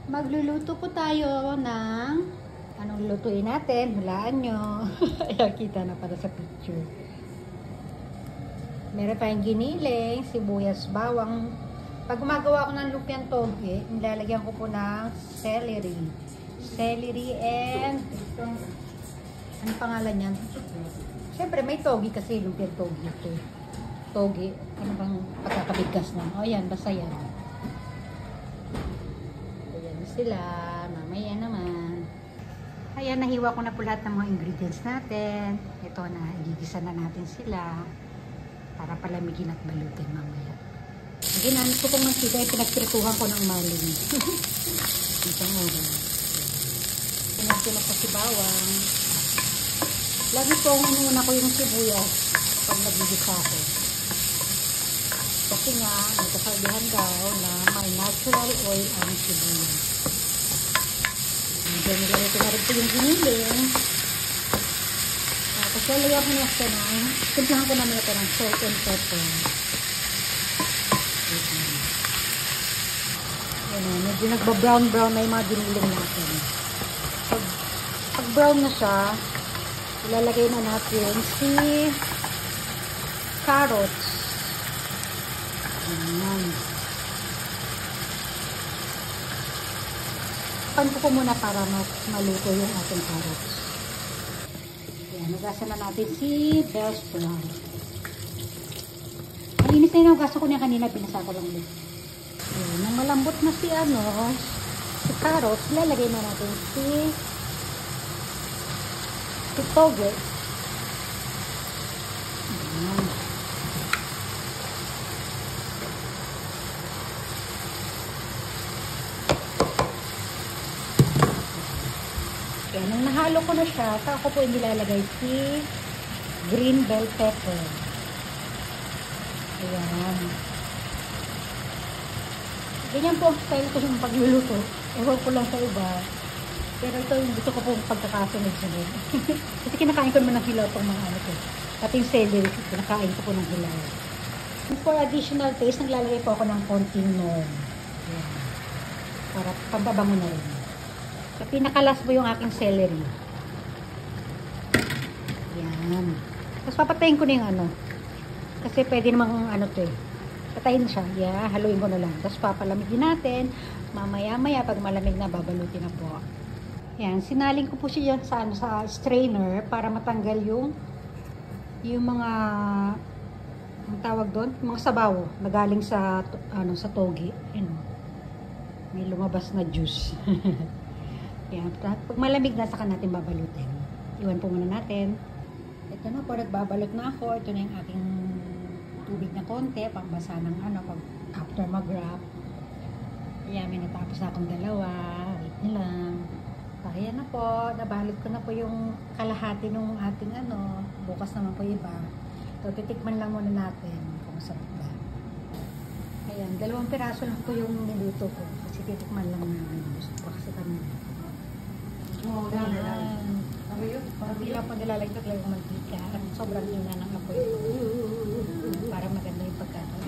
Magluluto po tayo ng anong lutuin natin. Hulaan nyo. Ayan, kita na para sa picture. Meron tayong giniling, sibuyas, bawang. Pag gumagawa ko ng lumpiang toge, nilalagyan ko po ng celery. Celery and ano pangalan yan? Siyempre may toge kasi lumpiang toge ito. Toge. Ano bang pagkakabigkas na? O yan, basta yan. Sila, mamaya naman. Ayan, nahiwa ko na po lahat ng mga ingredients natin. Ito na, igigisa na natin sila para palamigin at balutin mamaya. Ginamit ko pong mantika, pinagprituhan ko ng maling. Itong oras. Pinagpinag ko si bawang. Lagi po inuuna ko yung sibuyas pag nagigisa ko. Kasi nga, nagkasabihan daw na may natural oil ang sibuyas. Then, nilagay ko na rin po yung giniling. Tapos, lalagyan ko na ito ng, simplahan ko naman ito ng salt and pepper. Ayan, medyo nagba-brown-brown na yung mga giniling natin. Pag brown na siya, ilalagay na natin si carrots. Ayan. Pan ko po muna para maluto yung ating carrots. Ayan, nagasan na natin si bell sprout. Malinis na yun ang gasa ko niya kanina, pinasa ko lang ulit. Ayan, nang malambot na si carrots, lalagay na natin si toge. Ayan. Kaya nung nahalo ko na siya, saka ko po nilalagay si green bell pepper. Ayan. Ganyan po ang style ko yung pagluluto. Ewan ko lang sa iba. Pero ito yung gusto ko pong pagkakasunod-sunod. Kasi kinakain ko naman ng hilaw itong mga ano ko. Pati yung celery, kinakain ko po ng hilaw. For additional taste, naglalagay po ako ng konting nor. Ayan. Para pampabango na rin. So, pinakalas po yung aking celery. Yan. Tapos papatayin ko na yung ano. Kasi pwede namang ano to eh. Patayin siya. Yeah, haluin ko na lang. Tapos papalamigin natin. Mamaya-maya pag malamig na, babalutin na po. Yan. Sinaling ko po siya sa, sa strainer para matanggal yung mga ang tawag doon, mga sabaw na galing sa sa toge. Yan. May lumabas na juice. Yan. Pag malamig na, saka natin babalutin. Iwan po muna natin. Ito na po, nagbabalot na ako. Ito na yung aking tubig na konti, pangbasa ng pag after mag-wrap. Ayan, may natapos na akong dalawa. Wait nyo lang. Ayan na po, nabalot ko na po yung kalahati ng ating bukas naman po iba. So, titikman lang muna natin kung sarap ba. Ayan, 2 piraso lang po yung niluto ko. Kasi titikman lang namin. Gusto ko kasi kami. Oo, yan. Pagkila po nilalagay ko yung mantika at sobrang ina ng apoy para maganda yung pagkato.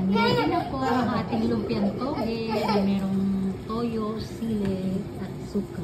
Nilagay na po ang ating lumpiang toge. Merong toyo, sili at suka.